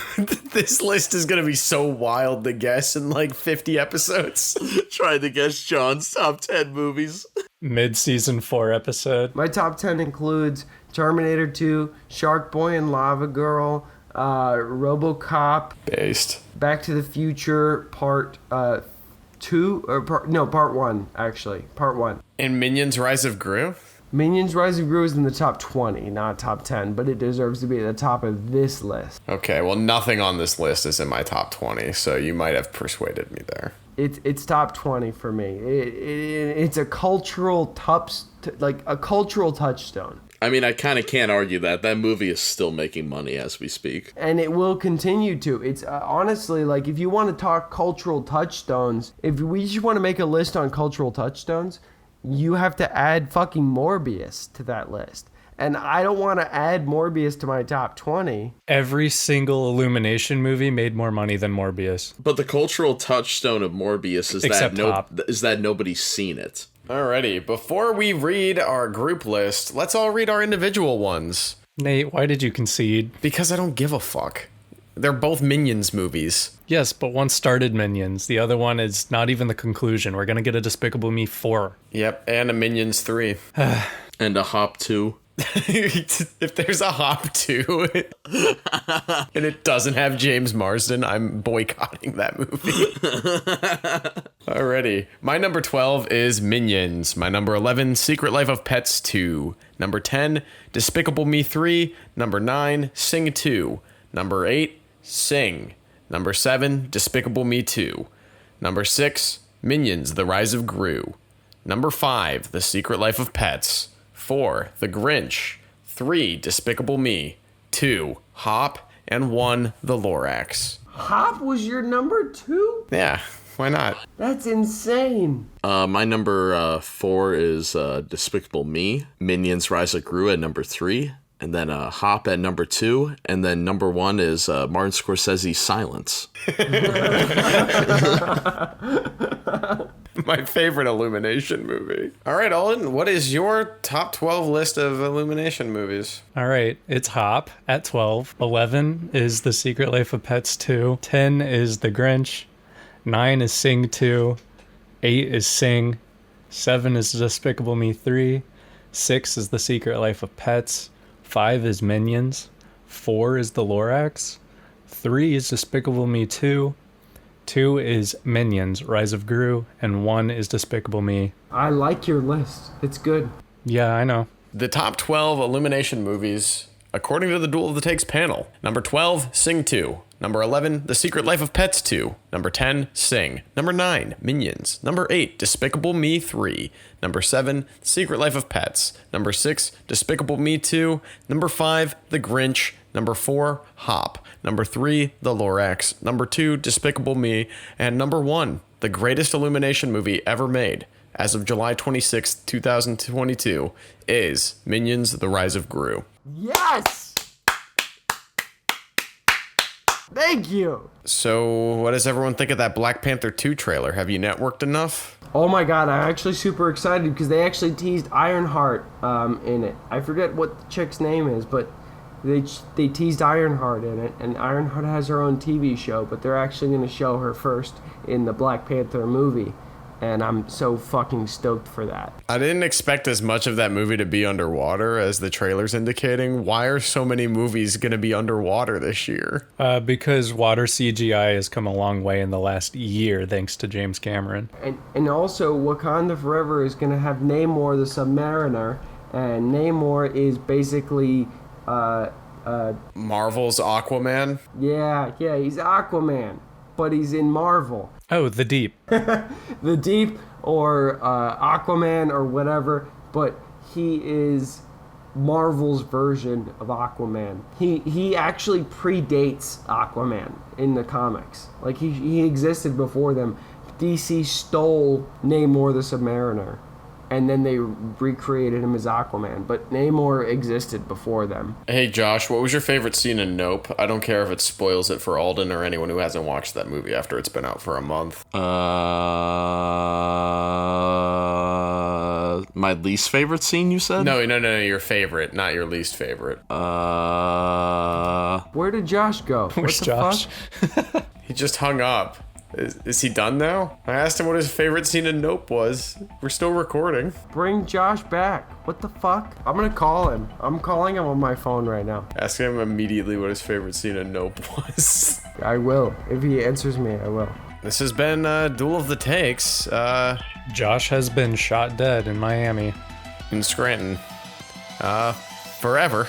This list is going to be so wild to guess in, 50 episodes. Trying to guess John's top 10 movies. Mid-season 4 episode. My top 10 includes Terminator 2, Shark Boy and Lava Girl, RoboCop. Based. Back to the Future Part 2, or Part 1, actually. Part 1. And Minions Rise of Gru? Minions Rise of Gru is in the top 20, not top 10, but it deserves to be at the top of this list. Okay, well, nothing on this list is in my top 20, so you might have persuaded me there. It's top 20 for me. It's a cultural touchstone. I mean, I kind of can't argue that. That movie is still making money as we speak. And it will continue to. It's honestly, if you want to talk cultural touchstones, if we just want to make a list on cultural touchstones, you have to add fucking Morbius to that list. And I don't want to add Morbius to my top 20. Every single Illumination movie made more money than Morbius. But the cultural touchstone of Morbius is that nobody's seen it. Alrighty, before we read our group list, let's all read our individual ones. Nate, why did you concede? Because I don't give a fuck. They're both Minions movies. Yes, but one started Minions. The other one is not even the conclusion. We're going to get a Despicable Me 4. Yep, and a Minions 3. And a Hop 2. If there's a Hop 2 and it doesn't have James Marsden, I'm boycotting that movie. Alrighty. My number 12 is Minions. My number 11, Secret Life of Pets 2. Number 10, Despicable Me 3. Number 9, Sing 2. Number 8, Sing. Number 7, Despicable Me 2. Number 6, Minions, The Rise of Gru. Number 5, The Secret Life of Pets. 4, The Grinch. 3, Despicable Me. 2, Hop. And 1, The Lorax. Hop was your number 2? Yeah, why not? That's insane. My number 4 is Despicable Me. Minions Rise of Gru at number 3. And then Hop at number 2. And then number 1 is Martin Scorsese's Silence. My favorite Illumination movie. All right, Alden, what is your top 12 list of Illumination movies? All right, it's Hop at 12. 11 is The Secret Life of Pets 2. 10 is The Grinch. 9 is Sing 2. 8 is Sing. 7 is Despicable Me 3. 6 is The Secret Life of Pets. 5 is Minions. 4 is The Lorax. 3 is Despicable Me 2. 2 is Minions, Rise of Gru, and 1 is Despicable Me. I like your list. It's good. Yeah, I know. The top 12 Illumination movies, according to the Duel of the Takes panel. Number 12, Sing 2. Number 11, The Secret Life of Pets 2. Number 10, Sing. Number 9, Minions. Number 8, Despicable Me 3. Number 7, The Secret Life of Pets. Number 6, Despicable Me 2. Number 5, The Grinch. Number 4, Hop. Number 3, The Lorax. Number 2, Despicable Me. And number 1, the greatest Illumination movie ever made, as of July 26, 2022, is Minions: The Rise of Gru. Yes! Thank you! So, what does everyone think of that Black Panther 2 trailer? Have you networked enough? Oh my god, I'm actually super excited because they actually teased Ironheart in it. I forget what the chick's name is, but they teased Ironheart in it, and Ironheart has her own TV show, but they're actually going to show her first in the Black Panther movie, and I'm so fucking stoked for that. I didn't expect as much of that movie to be underwater as the trailer's indicating. Why are so many movies going to be underwater this year? Because water CGI has come a long way in the last year, thanks to James Cameron. And also, Wakanda Forever is going to have Namor the Submariner, and Namor is basically... Marvel's Aquaman? Yeah, he's Aquaman, but he's in Marvel. Oh, The Deep. The Deep, or Aquaman, or whatever, but he is Marvel's version of Aquaman. He actually predates Aquaman in the comics. Like, he existed before them. DC stole Namor the Submariner, and then they recreated him as Aquaman. But Namor existed before them. Hey Josh, what was your favorite scene in Nope? I don't care if it spoils it for Alden or anyone who hasn't watched that movie after it's been out for a month. My least favorite scene, you said? No, your favorite, not your least favorite. Where did Josh go? Where's What the Josh? fuck? He just hung up. Is he done now? I asked him what his favorite scene in Nope was. We're still recording. Bring Josh back. What the fuck? I'm gonna call him. I'm calling him on my phone right now. Ask him immediately what his favorite scene in Nope was. I will. If he answers me, I will. This has been Duel of the Takes Josh has been shot dead in Miami. in Scranton. Forever.